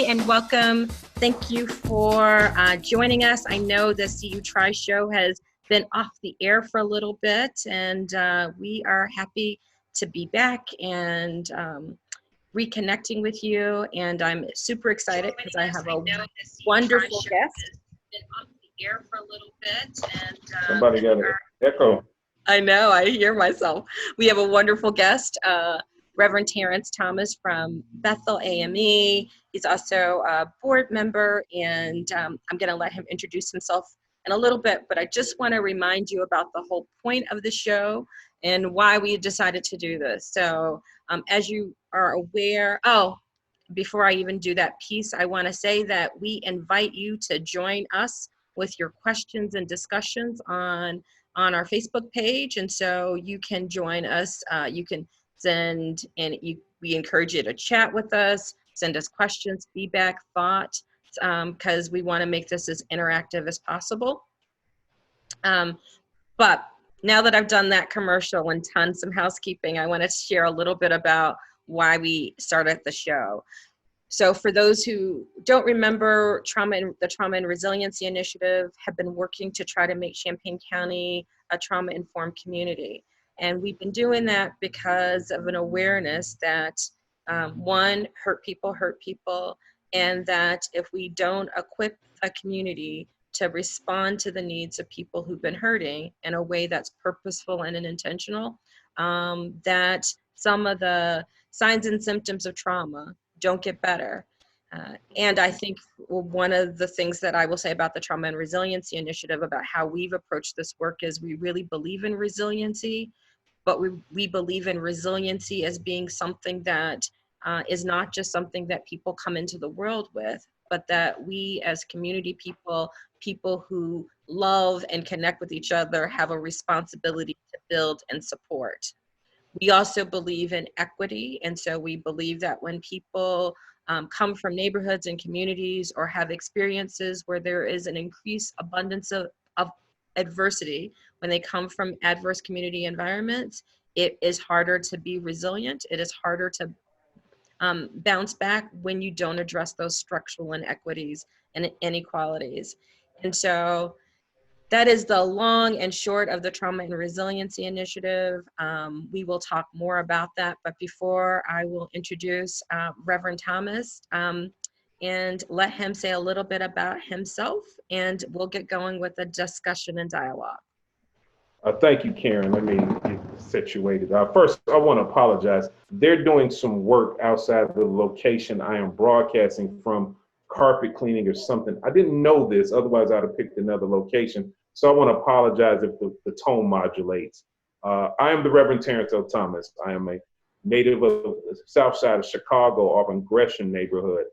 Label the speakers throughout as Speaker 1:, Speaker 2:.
Speaker 1: and welcome. Thank you for joining us. I know the CU Try show has been off the air for a little bit, and we are happy to be back and reconnecting with you. And I'm super excited because I have a wonderful guest. Been off the air for a little bit, and
Speaker 2: somebody got an echo.
Speaker 1: I know, I hear myself. We have a wonderful guest, Reverend Terrance Thomas from Bethel AME. He's also a board member, and I'm going to let him introduce himself in a little bit, but I just want to remind you about the whole point of the show and why we decided to do this. So as you are aware, before I even do that piece, I want to say that we invite you to join us with your questions and discussions on our Facebook page. And so you can join us. You can send, and we encourage you to chat with us, send us questions, feedback, thoughts, because we want to make this as interactive as possible. But now that I've done that commercial and done some housekeeping, I want to share a little bit about why we started the show. So for those who don't remember, the Trauma and Resiliency Initiative have been working to try to make Champaign County a trauma-informed community. And we've been doing that because of an awareness that one, hurt people, and that if we don't equip a community to respond to the needs of people who've been hurting in a way that's purposeful and intentional, that some of the signs and symptoms of trauma don't get better. And I think one of the things that I will say about the Trauma and Resiliency Initiative, about how we've approached this work, is we really believe in resiliency, but we believe in resiliency as being something that is not just something that people come into the world with, but that we as community people who love and connect with each other, have a responsibility to build and support. We also believe in equity, and so we believe that when people come from neighborhoods and communities or have experiences where there is an increased abundance of adversity, when they come from adverse community environments, it is harder to be resilient. It is harder to bounce back when you don't address those structural inequities and inequalities. And so that is the long and short of the Trauma and Resiliency Initiative. We will talk more about that, but before I will introduce Reverend Thomas and let him say a little bit about himself, and we'll get going with the discussion and dialogue.
Speaker 2: Thank you, Karen. Let me get situated. First, I want to apologize. They're doing some work outside of the location I am broadcasting from, carpet cleaning or something. I didn't know this, otherwise I'd have picked another location. So I want to apologize if the tone modulates. I am the Reverend Terrance Thomas. I am a native of the south side of Chicago, Auburn Gresham neighborhood.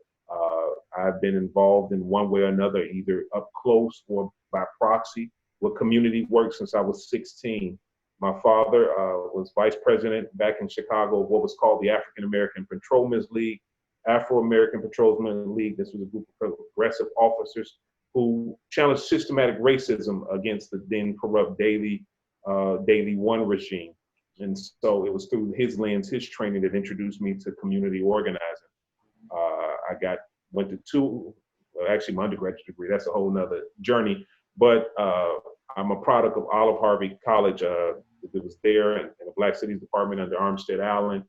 Speaker 2: I've been involved in one way or another, either up close or by proxy, with community work since I was 16. My father was vice president back in Chicago of what was called the African American Patrolmen's League, Afro-American Patrolmen's League. This was a group of progressive officers who challenged systematic racism against the then corrupt Daily One regime. And so it was through his lens, his training, that introduced me to community organizing. I went to actually my undergraduate degree, that's a whole nother journey, but I'm a product of Olive Harvey College that was there in the Black Studies Department under Armstead Allen,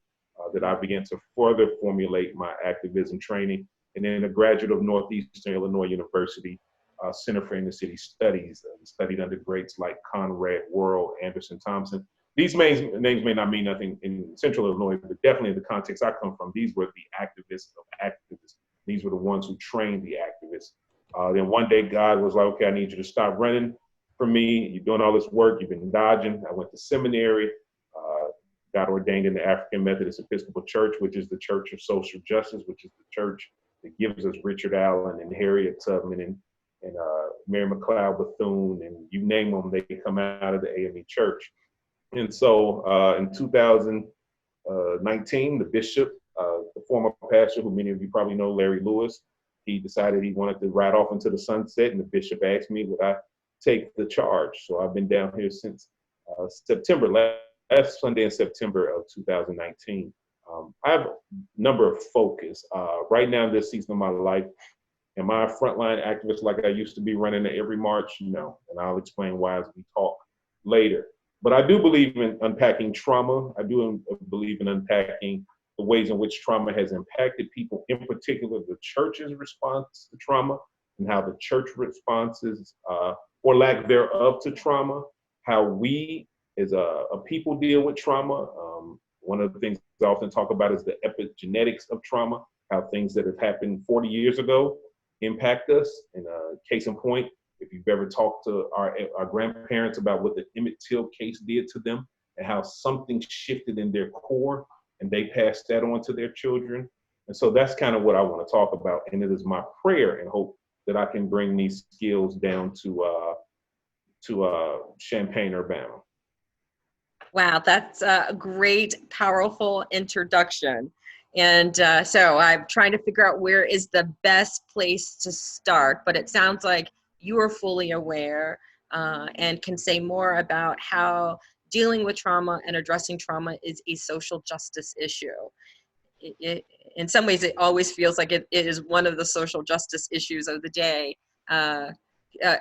Speaker 2: that I began to further formulate my activism training. And then a graduate of Northeastern Illinois University Center for Inner City Studies, studied under greats like Conrad Worrell, Anderson Thompson. These names may not mean nothing in Central Illinois, but definitely in the context I come from, these were the activists of activists. These were the ones who trained the activists. Then one day God was like, okay, I need you to stop running from me. You're doing all this work, you've been dodging. I went to seminary, got ordained in the African Methodist Episcopal Church, which is the Church of Social Justice, which is the church that gives us Richard Allen and Harriet Tubman and Mary McLeod Bethune, and you name them, they come out of the AME Church. And so in 2019, the bishop, the former pastor, who many of you probably know, Larry Lewis, he decided he wanted to ride off into the sunset, and the bishop asked me would I take the charge. So I've been down here since September, last Sunday in September of 2019. I have a number of focus. Right now, this season of my life, am I a frontline activist like I used to be running every March? No, and I'll explain why as we talk later. But I do believe in unpacking trauma. I do believe in unpacking the ways in which trauma has impacted people, in particular the church's response to trauma, and how the church responses or lack thereof to trauma, how we as a people deal with trauma. One of the things I often talk about is the epigenetics of trauma, how things that have happened 40 years ago impact us. And case in point, if you've ever talked to our grandparents about what the Emmett Till case did to them and how something shifted in their core and they passed that on to their children. And so that's kind of what I want to talk about. And it is my prayer and hope that I can bring these skills down to Champaign, Urbana.
Speaker 1: Wow, that's a great, powerful introduction. And so I'm trying to figure out where is the best place to start, but it sounds like you are fully aware and can say more about how dealing with trauma and addressing trauma is a social justice issue. In some ways, it always feels like it is one of the social justice issues of the day,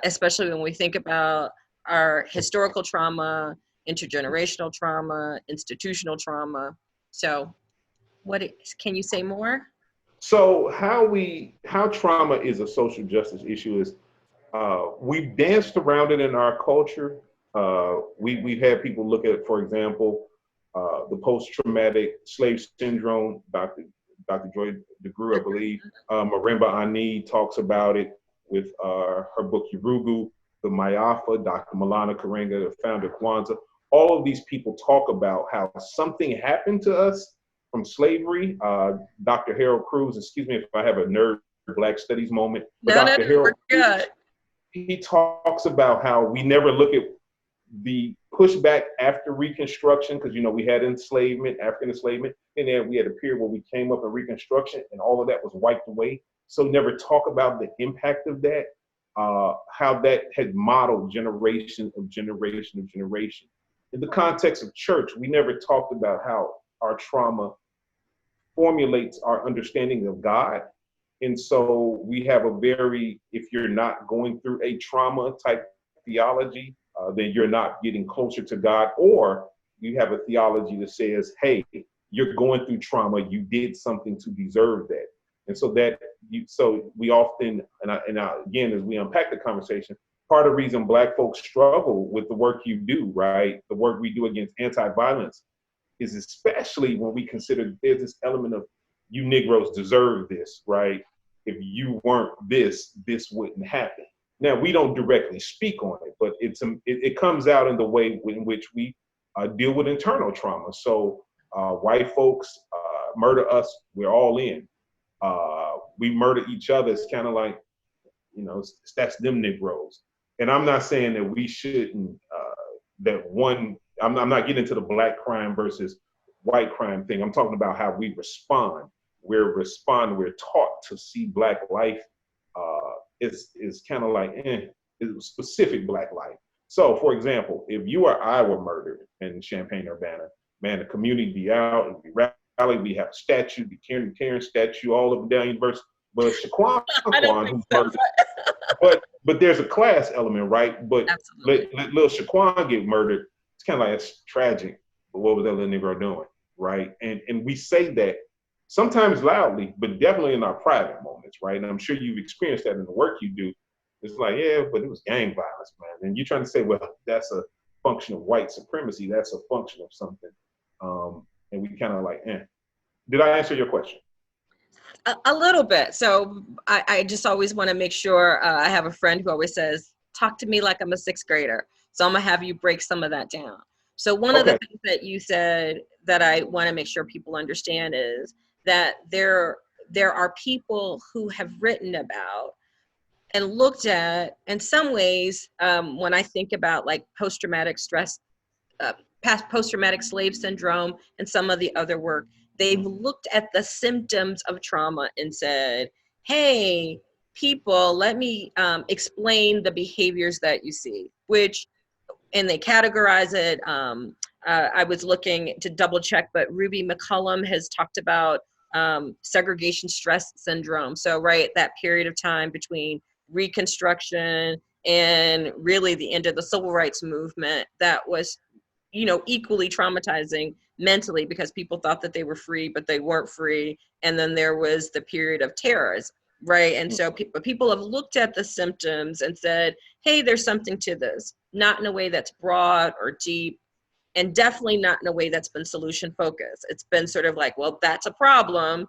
Speaker 1: especially when we think about our historical trauma, intergenerational trauma, institutional trauma. So can you say more?
Speaker 2: So how trauma is a social justice issue is we've danced around it in our culture. We've had people look at, for example, the post-traumatic slave syndrome. Dr. Joy DeGruy, I believe. Marimba Ani talks about it with her book Yurugu, the Mayafa, Dr. Malana Karenga, the founder of Kwanzaa. All of these people talk about how something happened to us from slavery. Dr. Harold Cruz, excuse me if I have a nerd Black Studies moment, but Dr. Harold Cruz, he talks about how we never look at the pushback after Reconstruction, because we had enslavement, African enslavement, and then we had a period where we came up in Reconstruction and all of that was wiped away. So never talk about the impact of that, how that had modeled generation of generation of generation. In the context of church, we never talked about how our trauma formulates our understanding of God. And so we have if you're not going through a trauma type theology, then you're not getting closer to God, or you have a theology that says, hey, you're going through trauma, you did something to deserve that. And so we often, again, as we unpack the conversation, part of the reason Black folks struggle with the work you do, right, the work we do against anti-violence, is especially when we consider there's this element of you Negroes deserve this, right? If you weren't this wouldn't happen. Now, we don't directly speak on it, but it comes out in the way in which we deal with internal trauma. So white folks murder us, we're all in. We murder each other, it's kind of like, that's them Negroes. And I'm not saying that we shouldn't, I'm not getting into the Black crime versus white crime thing. I'm talking about how we respond. We're taught to see Black life is kind of like, it's specific Black life. So, for example, if you or I were murdered in Champaign, Urbana, man, the community be out and we rally, we have a statue, the Terrance statue all over down University. But Shaquan who's murdered, but there's a class element, right? But let little Shaquan get murdered, it's kind of like, it's tragic. But what was that little Negro doing, right? And we say that sometimes loudly, but definitely in our private moments, right? And I'm sure you've experienced that in the work you do. It's like, yeah, but it was gang violence, man. And you're trying to say, well, that's a function of white supremacy. That's a function of something. And we kind of like, Did I answer your question?
Speaker 1: A little bit. So I just always want to make sure, I have a friend who always says, talk to me like I'm a sixth grader. So I'm going to have you break some of that down. So one of the things that you said that I want to make sure people understand is that there are people who have written about and looked at, in some ways, when I think about like post-traumatic stress, post-traumatic slave syndrome and some of the other work, they've looked at the symptoms of trauma and said, hey, people, let me explain the behaviors that you see, and they categorize it I was looking to double check, but Ruby McCullum has talked about segregation stress syndrome. So, right, that period of time between Reconstruction and really the end of the civil rights movement that was, equally traumatizing mentally because people thought that they were free, but they weren't free. And then there was the period of terrors, right? And so people have looked at the symptoms and said, hey, there's something to this, not in a way that's broad or deep, and definitely not in a way that's been solution focused. It's been sort of like, well, that's a problem.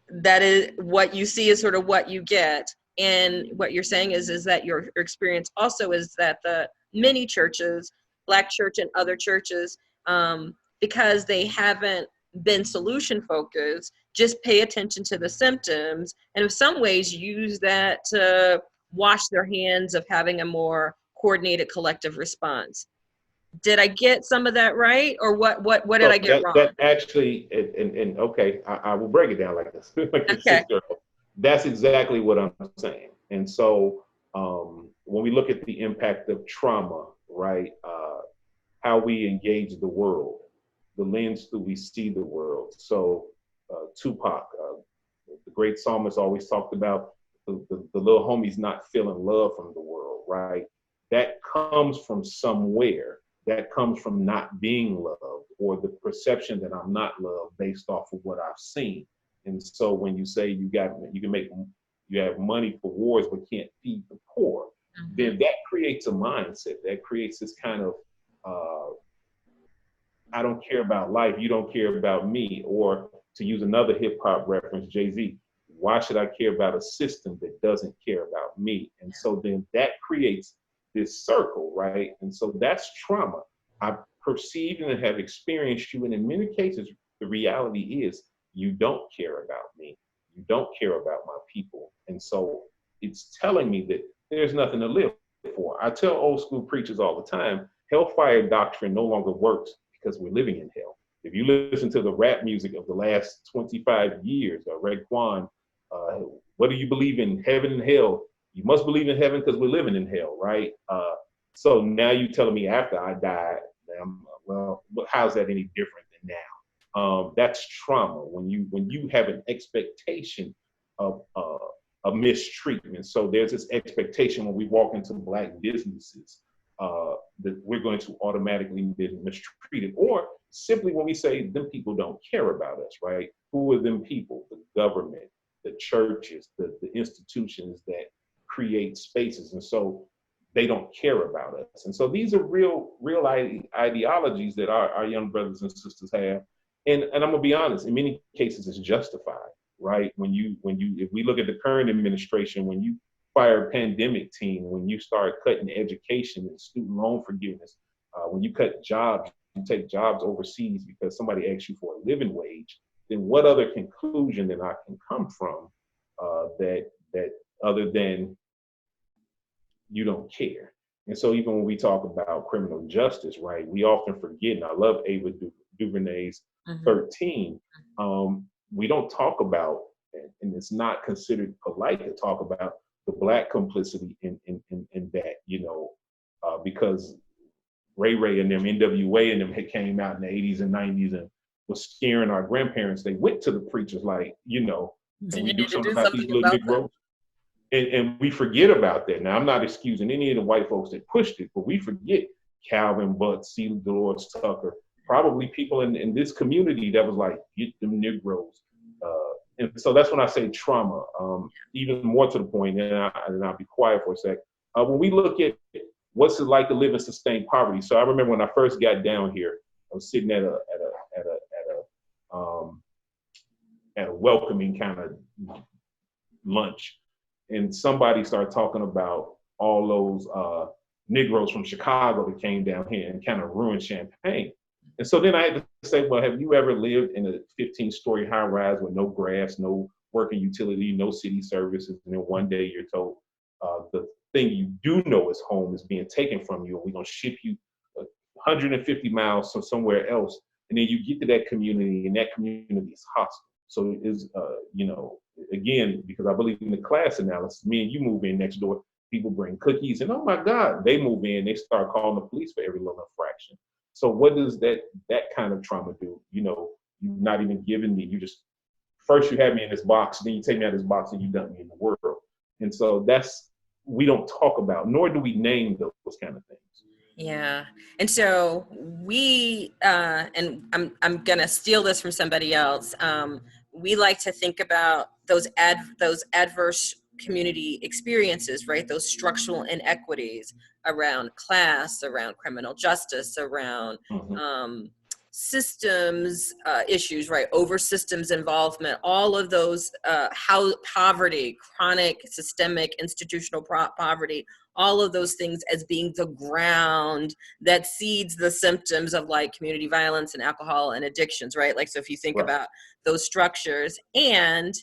Speaker 1: That is what you see is sort of what you get. And what you're saying is that your experience also is that the many churches, Black church and other churches, because they haven't been solution focused, just pay attention to the symptoms, and in some ways use that to wash their hands of having a more coordinated collective response. Did I get some of that right, or what did I get wrong?
Speaker 2: That actually, and okay, I will break it down like this. Like this
Speaker 1: Okay.
Speaker 2: That's exactly what I'm saying. And so when we look at the impact of trauma, right, how we engage the world, the lens through we see the world. So Tupac, the great psalmist, always talked about the little homies not feeling love from the world, right? That comes from somewhere. That comes from not being loved, or the perception that I'm not loved based off of what I've seen. And so when you say you have money for wars but can't feed the poor, then that creates a mindset. That creates this kind of I don't care about life, you don't care about me. Or to use another hip hop reference, Jay-Z, why should I care about a system that doesn't care about me? And so then that creates this circle, right? And so that's trauma. I perceive and have experienced you, and in many cases, the reality is you don't care about me. You don't care about my people. And so it's telling me that there's nothing to live for. I tell old school preachers all the time, hellfire doctrine no longer works because we're living in hell. If you listen to the rap music of the last 25 years, Red Quan, what do you believe in, heaven and hell? You must believe in heaven because we're living in hell, right? So now you're telling me after I died, well, how's that any different than now? That's trauma. When you have an expectation of mistreatment. So there's this expectation when we walk into Black businesses that we're going to automatically be mistreated, or simply when we say them people don't care about us, right? Who are them people? The government, the churches, the institutions that create spaces, and so they don't care about us. And so these are real ideologies that our young brothers and sisters have. And I'm gonna be honest, in many cases it's justified, right? If we look at the current administration, when you fire a pandemic team, when you start cutting education and student loan forgiveness, when you cut jobs, you take jobs overseas because somebody asks you for a living wage, then what other conclusion that I can come from that other than you don't care? And so even when we talk about criminal justice, right, we often forget, and I love Ava DuVernay's 13, we don't talk about, and it's not considered polite to talk about the Black complicity in that, because Ray and them, NWA and them had came out in the 80s and 90s and was scaring our grandparents. They went to the preachers like, can we do something about these little Negroes? And we forget about that. Now, I'm not excusing any of the white folks that pushed it, but we forget Calvin Butts, C. Dolores Tucker, probably people in this community that was like, get them Negroes. And so that's when I say trauma, even more to the point, and I'll be quiet for a sec. When we look at what's it like to live in sustained poverty. So I remember when I first got down here, I was sitting at a welcoming kind of lunch, and somebody started talking about all those Negroes from Chicago that came down here and kind of ruined Champaign. And so then I had to say, well, have you ever lived in a 15-story high rise with no grass, no working utility, no city services? And then one day you're told the thing you do know is home is being taken from you, and we're going to ship you 150 miles from somewhere else. And then you get to that community, and that community is hostile. So it is, again, because I believe in the class analysis, me and you move in next door, people bring cookies, and oh my God, they move in, they start calling the police for every little infraction. So what does that kind of trauma do? You know, you're not even giving me, you just, first you have me in this box, then you take me out of this box and you dump me in the world. And so we don't talk about, nor do we name those kind of things.
Speaker 1: Yeah. And so we, and I'm going to steal this from somebody else. We like to think about those adverse community experiences, right? Those structural inequities around class, around criminal justice, around systems issues, right? Over systems involvement, all of those, how poverty, chronic, systemic, institutional poverty, all of those things as being the ground that seeds the symptoms of like community violence and alcohol and addictions, right? Like, so if you think about those structures, and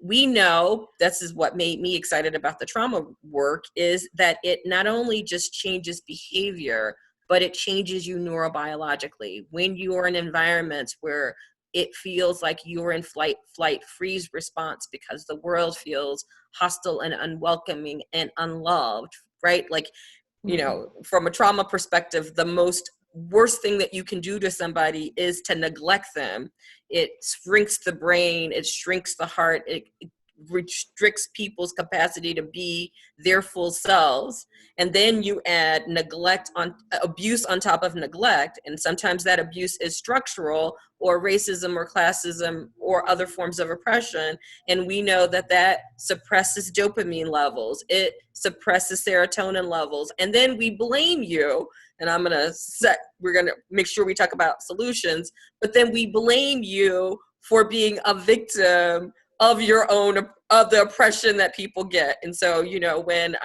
Speaker 1: we know, this is what made me excited about the trauma work, is that it not only just changes behavior, but it changes you neurobiologically. When you are in environments where it feels like you're in flight, freeze response because the world feels hostile and unwelcoming and unloved, right? Like, you know, from a trauma perspective, the most worst thing that you can do to somebody is to neglect them. It shrinks the brain, it shrinks the heart, it restricts people's capacity to be their full selves. And then you add abuse on top of neglect, and sometimes that abuse is structural, or racism or classism or other forms of oppression, and we know that suppresses dopamine levels, it suppresses serotonin levels, and then we blame you. And we're gonna make sure we talk about solutions, but then we blame you for being a victim of the oppression that people get. And so, you know, when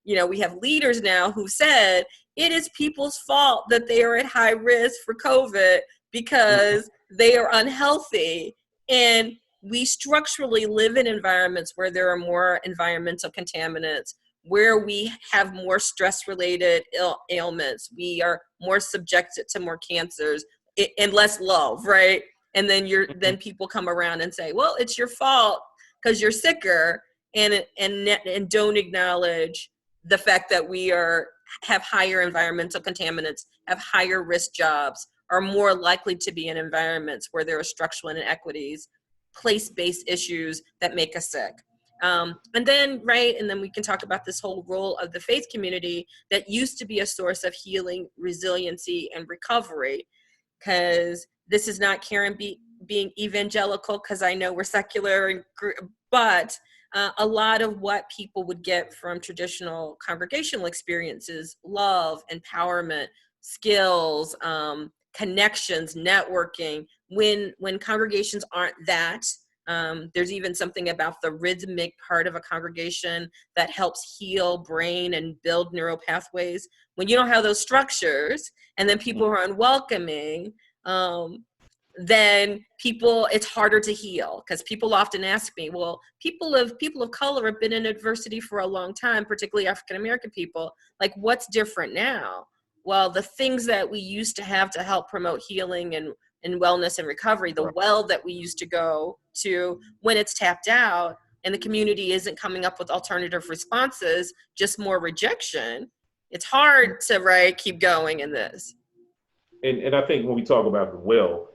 Speaker 1: we have leaders now who said it is people's fault that they are at high risk for COVID because they are unhealthy. And we structurally live in environments where there are more environmental contaminants, where we have more stress-related ailments, we are more subjected to more cancers and less love, right? And then then people come around and say, well, it's your fault because you're sicker, and don't acknowledge the fact that we have higher environmental contaminants, have higher risk jobs, are more likely to be in environments where there are structural inequities, place-based issues that make us sick. And then we can talk about this whole role of the faith community that used to be a source of healing, resiliency, and recovery. Because this is not Karen being evangelical, because I know we're secular, but a lot of what people would get from traditional congregational experiences, love, empowerment, skills, connections, networking, when congregations aren't that, there's even something about the rhythmic part of a congregation that helps heal brain and build neural pathways. When you don't have those structures, and then people are unwelcoming, then it's harder to heal, because people often ask me, well, people of color have been in adversity for a long time, particularly African American people, like, what's different now? Well, the things that we used to have to help promote healing and wellness and recovery, the well that we used to go to, when it's tapped out and the community isn't coming up with alternative responses, just more rejection, it's hard to keep going in this.
Speaker 2: And I think when we talk about the well,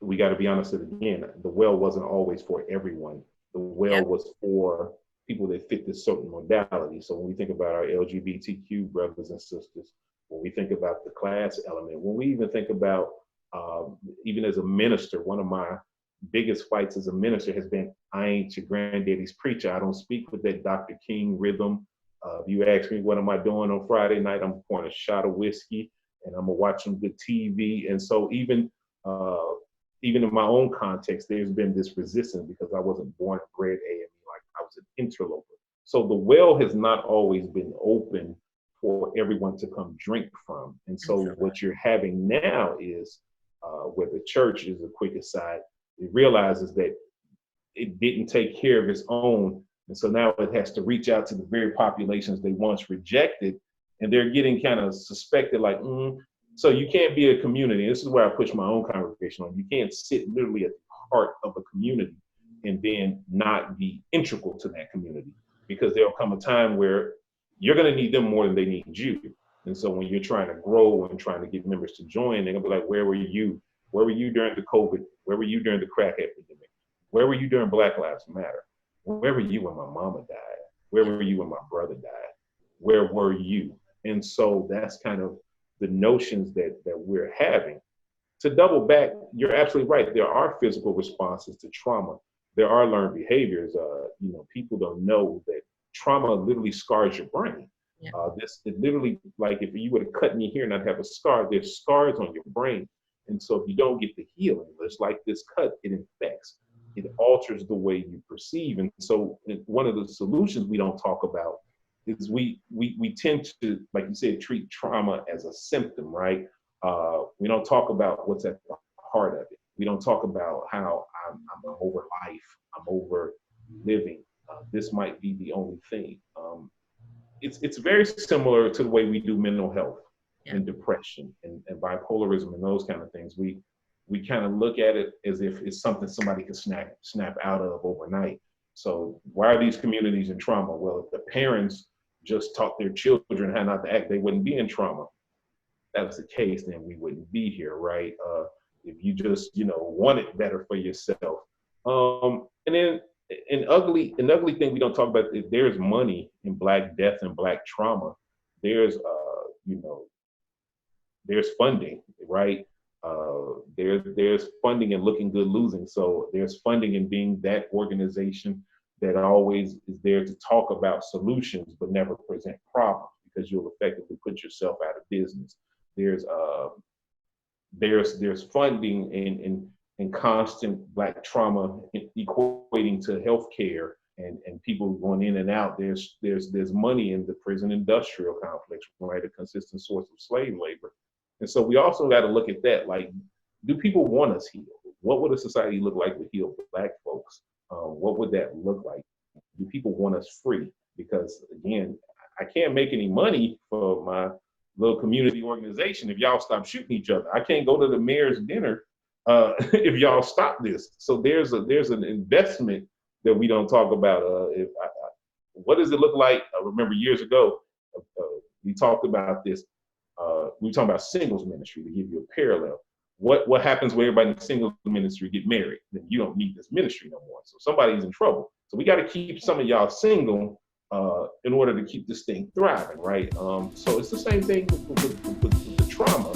Speaker 2: we got to be honest again, the well wasn't always for everyone. The well was for people that fit this certain modality. So when we think about our LGBTQ brothers and sisters, when we think about the class element, when we even think about, even as a minister, one of my biggest fights as a minister has been, I ain't your granddaddy's preacher. I don't speak with that Dr. King rhythm. If you ask me what am I doing on Friday night, I'm pouring a shot of whiskey and I'm gonna watch some good TV. And so even in my own context, there's been this resistance because I wasn't born and bred AME, like I was an interloper. So the well has not always been open for everyone to come drink from. And so what you're having now is where the church is a quick aside, it realizes that it didn't take care of its own. And so now it has to reach out to the very populations they once rejected. And they're getting kind of suspected, like, so you can't be a community. This is where I push my own congregation on. You can't sit literally at the heart of a community and then not be integral to that community, because there'll come a time where you're going to need them more than they need you. And so when you're trying to grow and trying to get members to join, they're gonna be like, where were you? Where were you during the COVID? Where were you during the crack epidemic? Where were you during Black Lives Matter? Where were you when my mama died? Where were you when my brother died? Where were you? And so that's kind of the notions that we're having. To double back, you're absolutely right. There are physical responses to trauma. There are learned behaviors. People don't know that trauma literally scars your brain.
Speaker 1: Yeah.
Speaker 2: It literally, like if you were to cut me here and I'd have a scar, there's scars on your brain. And so if you don't get the healing, it's like this cut, it infects. It alters the way you perceive. And so one of the solutions we don't talk about is we tend to, like you said, treat trauma as a symptom, right? We don't talk about what's at the heart of it. We don't talk about how I'm over life, I'm over living. This might be the only thing. It's very similar to the way we do mental health and depression and bipolarism and those kind of things. We kind of look at it as if it's something somebody could snap out of overnight. So why are these communities in trauma? Well, if the parents just taught their children how not to act, they wouldn't be in trauma. If that was the case, then we wouldn't be here, right? If you just, want it better for yourself. And then an ugly thing we don't talk about is there's money in Black death and Black trauma. There's there's funding, right? There's funding in Looking Good Losing. So there's funding in being that organization that always is there to talk about solutions but never present problems, because you'll effectively put yourself out of business. There's funding in constant Black trauma equating to healthcare and people going in and out. There's money in the prison industrial complex, right? A consistent source of slave labor. And so we also got to look at that. Like, do people want us healed? What would a society look like with healed Black folks? What would that look like? Do people want us free? Because again, I can't make any money for my little community organization if y'all stop shooting each other. I can't go to the mayor's dinner if y'all stop this. So there's an investment that we don't talk about. What does it look like? I remember years ago, we talked about this. We were talking about singles ministry, to give you a parallel. What happens when everybody in the singles ministry get married? Then you don't need this ministry no more. So somebody's in trouble. So we got to keep some of y'all single in order to keep this thing thriving, right? So it's the same thing with the trauma.